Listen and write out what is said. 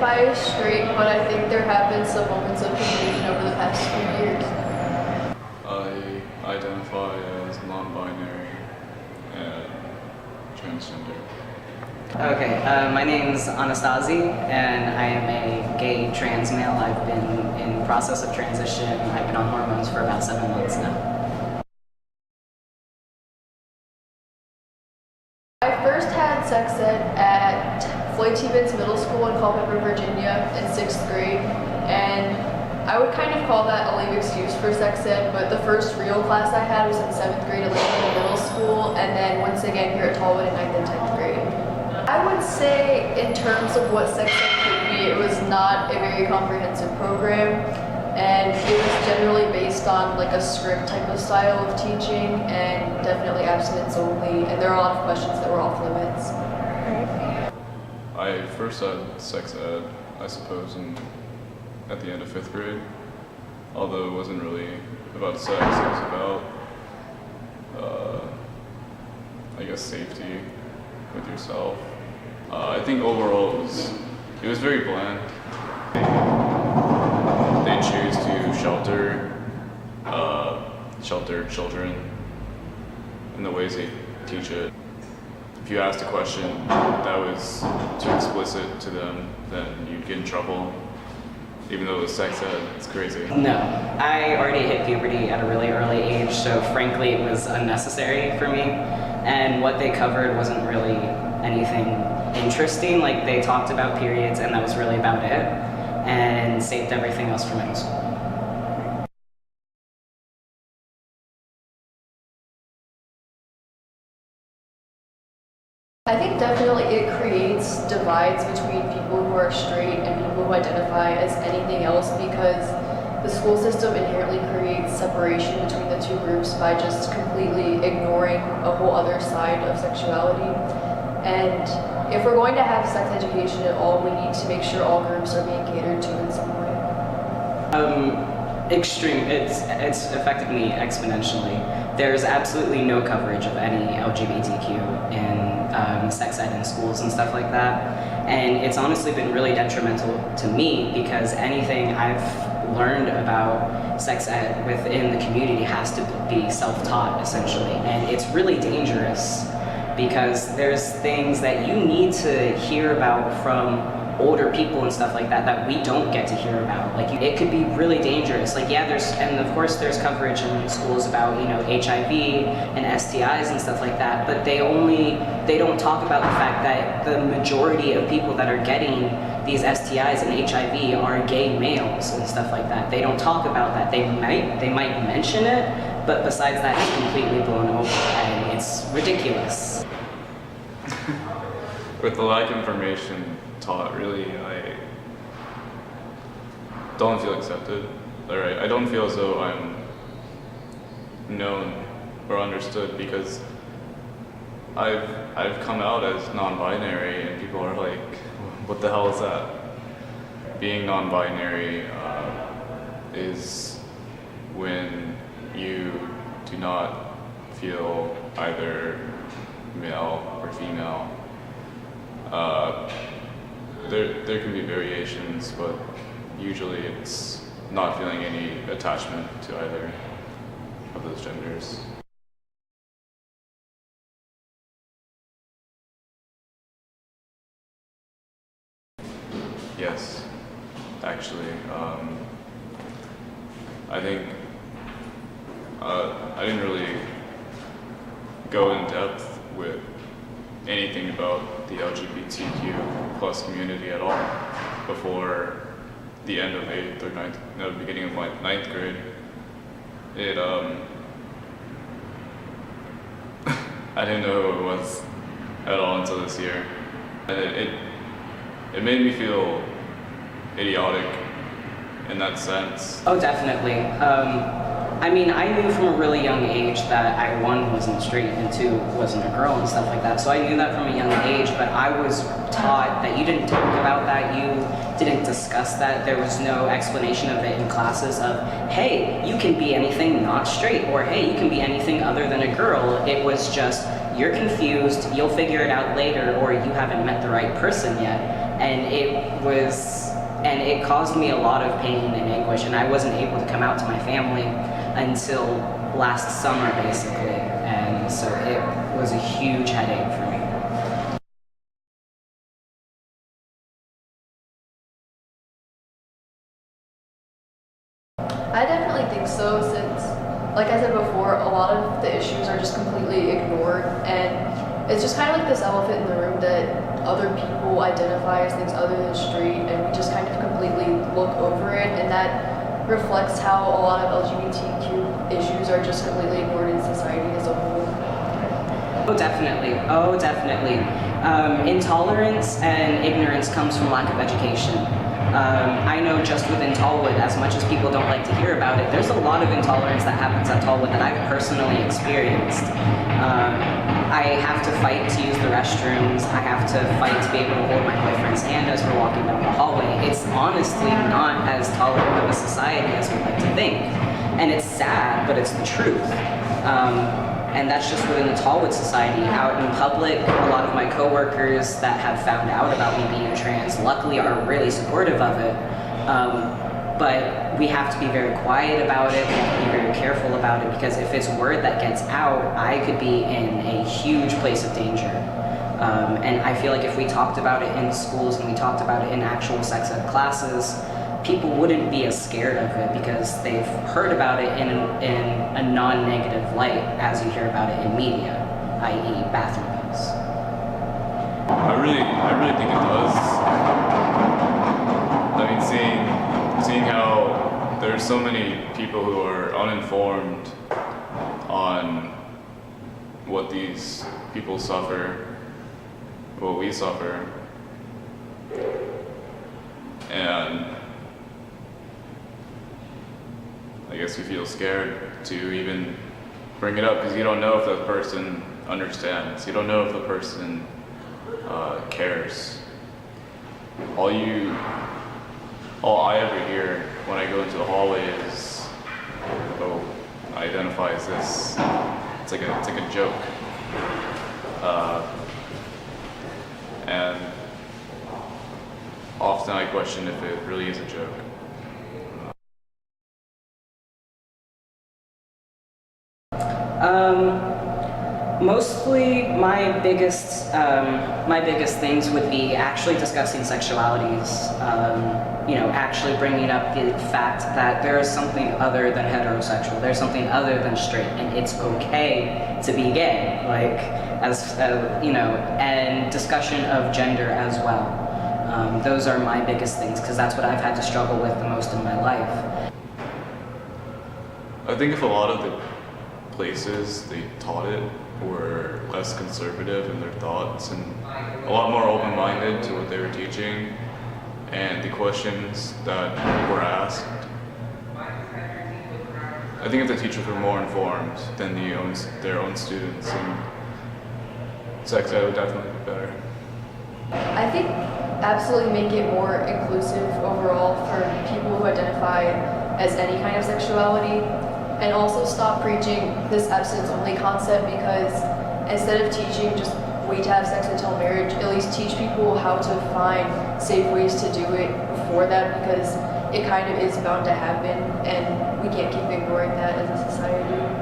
identify as straight, but I think there have been some moments of confusion over the past few years. I identify as non-binary and transgender. Okay, my name's Anastasi, and I am a gay trans male. I've been in the process of transition. I've been on hormones for about 7 months now. I first had sex ed at Floyd T. Vince Middle School in Culpeper, Virginia in 6th grade, and I would kind of call that a lame excuse for sex ed, but the first real class I had was in 7th grade at Lincoln Middle School, and then once again here at Tallwood in 9th and 10th grade. I would say in terms of what sex ed could be, it was not a very comprehensive program, and it was generally based on like a script type of style of teaching, and definitely abstinence only, and there are a lot of questions that were off limits. I first had sex ed, I suppose, at the end of 5th grade, although it wasn't really about sex, it was about, I guess, safety with yourself. I think overall it was very bland. They choose to shelter children in the ways they teach it. If you asked a question that was too explicit to them, then you'd get in trouble. Even though it was sex ed, it's crazy. No, I already hit puberty at a really early age, so frankly it was unnecessary for me. And what they covered wasn't really anything interesting. Like, they talked about periods and that was really about it, and saved everything else for middle school. I think definitely it creates divides between people who are straight and people who identify as anything else, because the school system inherently creates separation between the two groups by just completely ignoring a whole other side of sexuality. And if we're going to have sex education at all, we need to make sure all groups are being catered to in some way. Extreme. It's affected me exponentially. There's absolutely no coverage of any LGBTQ in sex ed in schools and stuff like that. And it's honestly been really detrimental to me, because anything I've learned about sex ed within the community has to be self-taught, essentially. And it's really dangerous, because there's things that you need to hear about from older people and stuff like that that we don't get to hear about. Like, it could be really dangerous. Like, yeah, and of course there's coverage in schools about, you know, HIV and STIs and stuff like that, but they don't talk about the fact that the majority of people that are getting these STIs and HIV are gay males and stuff like that. They don't talk about that. They might mention it, but besides that, it's completely blown over, and it's ridiculous. With the lack of information taught, really, I don't feel accepted. I don't feel as though I'm known or understood, because I've come out as non-binary, and people are like, what the hell is that? Being non-binary is when you do not feel either male or female. There can be variations, but usually it's not feeling any attachment to either of those genders. Yes, actually. I think I didn't really go in depth with anything about the LGBTQ plus community at all before the end of 8th or 9th, no, the beginning of 9th grade. I didn't know who it was at all until this year. It made me feel idiotic in that sense. Oh, definitely. I mean, I knew from a really young age that I, one, wasn't straight, and two, wasn't a girl and stuff like that. So I knew that from a young age, but I was taught that you didn't talk about that, you didn't discuss that. There was no explanation of it in classes of, hey, you can be anything not straight, or hey, you can be anything other than a girl. It was just, you're confused, you'll figure it out later, or you haven't met the right person yet. And it caused me a lot of pain and anguish, and I wasn't able to come out to my family until last summer, basically. And so it was a huge headache for me. I definitely think so, since, like I said before, a lot of the issues are just completely ignored, and it's just kind of like this elephant in the room that other people identify as things other than straight, and we just kind of completely look over it, and that reflects how a lot of LGBTQ issues are just completely ignored in society as a whole. Oh, definitely. Oh, definitely. Intolerance and ignorance comes from lack of education. I know just within Tallwood, as much as people don't like to hear about it, there's a lot of intolerance that happens at Tallwood that I've personally experienced. I have to fight to use the restrooms. I have to fight to be able to hold my boyfriend's hand as we're walking down the hallway. It's honestly not as tolerant of a society as we'd like to think. And it's sad, but it's the truth. And that's just within the Tallwood society. Out in public, a lot of my coworkers that have found out about me being trans, luckily are really supportive of it. But we have to be very quiet about it, we have to be very careful about it, because if it's word that gets out, I could be in a huge place of danger. And I feel like if we talked about it in schools and we talked about it in actual sex ed classes, people wouldn't be as scared of it because they've heard about it in a non-negative light as you hear about it in media, i.e. bathroom bills. I really think it does. I mean, seeing how there's so many people who are uninformed on what these people suffer, what we suffer, and I guess you feel scared to even bring it up because you don't know if that person understands. You don't know if the person cares. All I ever hear when I go into the hallway is, "Oh, I identify as this." It's like a joke, and often I question if it really is a joke. Mostly my biggest things would be actually discussing sexualities, actually bringing up the fact that there is something other than heterosexual, there's something other than straight, and it's okay to be gay, and discussion of gender as well. Those are my biggest things, because that's what I've had to struggle with the most in my life. I think if a lot of the places they taught it were less conservative in their thoughts and a lot more open-minded to what they were teaching and the questions that were asked, I think if the teachers were more informed than their own students, and sex ed would definitely be better. I think absolutely make it more inclusive overall for people who identify as any kind of sexuality, and also stop preaching this abstinence-only concept, because instead of teaching just wait to have sex until marriage, at least teach people how to find safe ways to do it before that, because it kind of is bound to happen and we can't keep ignoring that as a society.